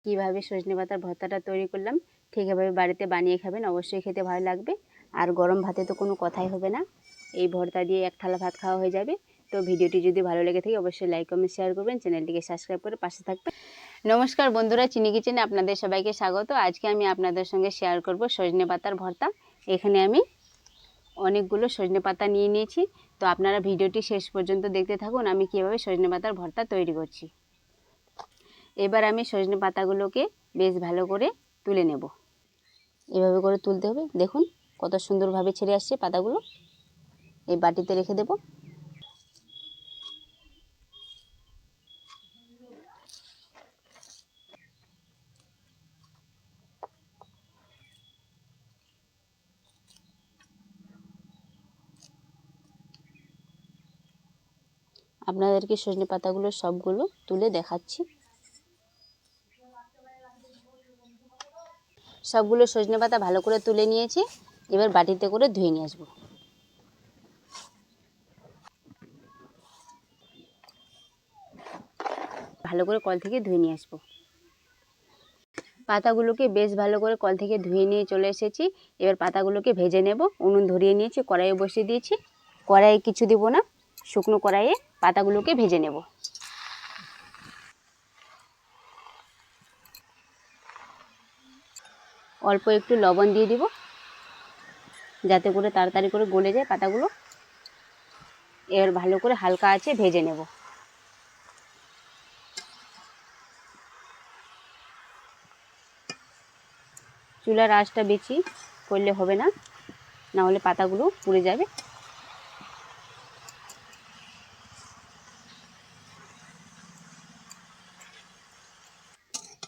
কিভাবে সজনে পাতার ভর্তাটা তৈরি করলাম ঠিক এভাবে বাড়িতে বানিয়ে খাবেন, অবশ্যই খেতে ভালো লাগবে। আর গরম ভাতে তো কোনো কথাই হবে না, এই ভর্তা দিয়ে এক থালা ভাত খাওয়া হয়ে যাবে। তো ভিডিওটি যদি ভালো লেগে থাকে অবশ্যই লাইক কমেন্ট শেয়ার করবেন, চ্যানেলটিকে সাবস্ক্রাইব করে পাশে থাকবেন। নমস্কার বন্ধুরা, চিনি কিচেনে আপনাদের সবাইকে স্বাগত। আজকে আমি আপনাদের সঙ্গে শেয়ার করব সজনে পাতার ভর্তা। এখানে আমি অনেকগুলো সজনে পাতা নিয়ে নিয়েছি, তো আপনারা ভিডিওটি শেষ পর্যন্ত দেখতে থাকুন আমি কীভাবে সজনে পাতার ভর্তা তৈরি করছি। এবার আমি সজনে পাতাগুলোকে বেশ ভালো করে তুলে নেব। এভাবে করে তুলতে হবে, দেখুন কত সুন্দরভাবে ছেড়ে আসছে পাতাগুলো। এই বাটিতে রেখে দেব। আপনাদেরকে সজনে পাতাগুলো সবগুলো তুলে দেখাচ্ছি। সবগুলো সজনে পাতা ভালো করে তুলে নিয়েছি, এবার বাটিতে করে ধুয়ে নিয়ে আসবো। ভালো করে কল থেকে ধুয়ে নিয়ে আসবো। পাতাগুলোকে বেশ ভালো করে কল থেকে ধুয়ে নিয়ে চলে এসেছি। এবার পাতাগুলোকে ভেজে নেব। উনুন ধরিয়ে নিয়েছি, কড়াইয়ে বসিয়ে দিয়েছি। কড়াইয়ে কিছু দেব না, শুকনো কড়াইয়ে পাতাগুলোকে ভেজে নেব। অল্প একটু লবণ দিয়ে দিব, যাতে করে তাড়াতাড়ি করে গলে যায় পাতাগুলো। এবার ভালো করে হালকা আঁচে ভেজে নেব। চুলার আঁচটা বেশি করলে হবে না, না হলে পাতাগুলো পুড়ে যাবে।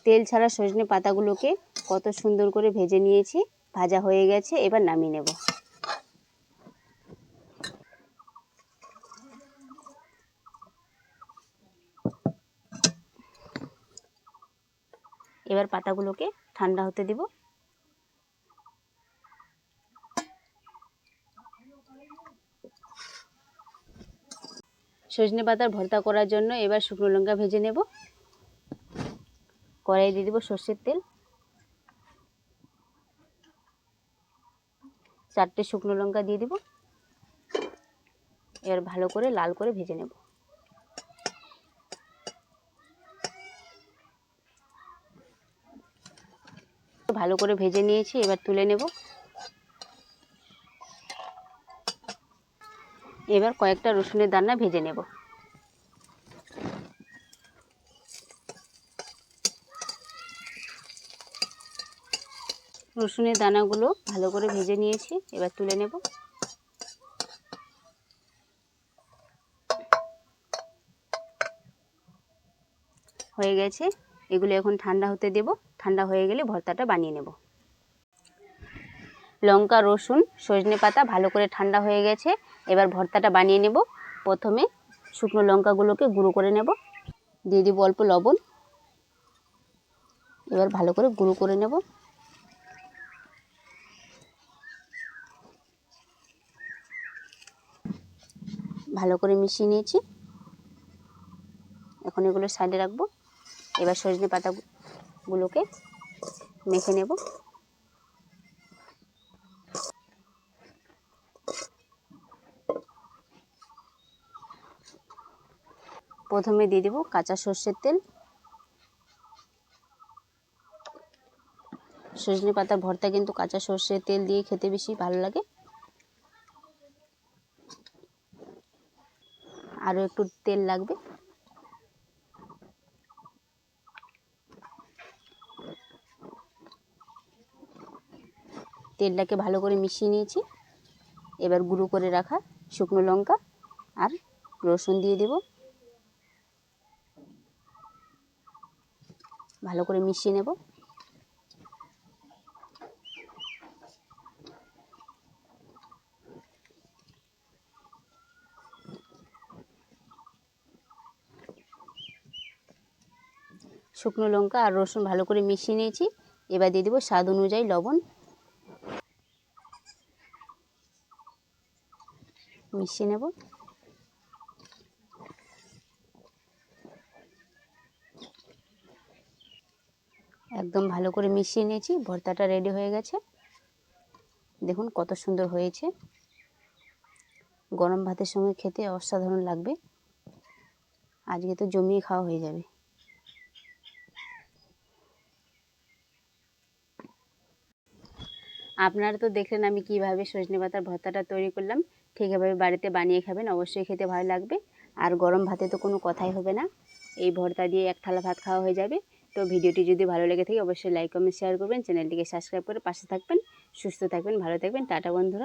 তেল ছাড়া সজনে পাতাগুলোকে কত সুন্দর করে ভেজে নিয়েছি, ভাজা হয়ে গেছে। এবার নামিয়ে নেব। এবার পাতাগুলোকে ঠান্ডা হতে দিব। সজনে পাতার ভর্তা করার জন্য এবার শুকনো লঙ্কা ভেজে নেব। কড়াইয়ে দিয়ে দেব সর্ষের তেল। 4টে শুকনো লঙ্কা দিয়ে দিব। এবার ভালো করে লাল করে ভেজে নেব। ভালো করে ভেজে নিয়েছি, এবার তুলে নেব। এবার কয়েকটা রসুনের দানা ভেজে নেব। রসুনের দানাগুলো ভালো করে ভেজে নিয়েছি, এবার তুলে নেব। হয়ে গেছে, এগুলো এখন ঠান্ডা হতে দেব। ঠান্ডা হয়ে গেলে ভর্তাটা বানিয়ে নেব। লঙ্কা, রসুন, সজনে পাতা ভালো করে ঠান্ডা হয়ে গেছে। এবার ভর্তাটা বানিয়ে নেব। প্রথমে শুকনো লঙ্কাগুলোকে গুঁড়ো করে নেব। দিয়ে দিব অল্প লবণ। এবার ভালো করে গুঁড়ো করে নেব। ভালো করে মিশিয়ে নিয়েছি, এখন এগুলো সাইডে রাখবো। এবার সজনে পাতাগুলোকে মেখে নেব। প্রথমে দিয়ে দেব কাঁচা সর্ষের তেল। সজনে পাতার ভর্তা কিন্তু কাঁচা সর্ষের তেল দিয়ে খেতে বেশি ভালো লাগে। আরও একটু তেল লাগবে। তেলটাকে ভালো করে মিশিয়ে নিয়েছি। এবার গুঁড়ো করে রাখা শুকনো লঙ্কা আর রসুন দিয়ে দেব। ভালো করে মিশিয়ে নেব। শুকনো লঙ্কা আর রসুন ভালো করে মিশিয়ে নিয়েছি। এবার দিয়ে দেবো স্বাদ অনুযায়ী লবণ। মিশিয়ে নেব। একদম ভালো করে মিশিয়ে নিয়েছি। ভর্তাটা রেডি হয়ে গেছে। দেখুন কত সুন্দর হয়েছে। গরম ভাতের সঙ্গে খেতে অসাধারণ লাগবে। আজকে তো জমিয়ে খাওয়া হয়ে যাবে। আপনারা তো দেখলেন আমি কিভাবে সজনে পাতার ভর্তাটা তৈরি করলাম। ঠিক এভাবে বাড়িতে বানিয়ে খাবেন, অবশ্যই খেতে ভালো লাগবে। আর গরম ভাতে তো কোনো কথাই হবে না। এই ভর্তা দিয়ে এক থালা ভাত খাওয়া হয়ে যাবে। তো ভিডিওটি যদি ভালো লেগে থাকে অবশ্যই লাইক কমেন্ট শেয়ার করবেন, চ্যানেলটিকে সাবস্ক্রাইব করে পাশে থাকবেন। সুস্থ থাকবেন, ভালো থাকবেন। টাটা বন্ধুরা।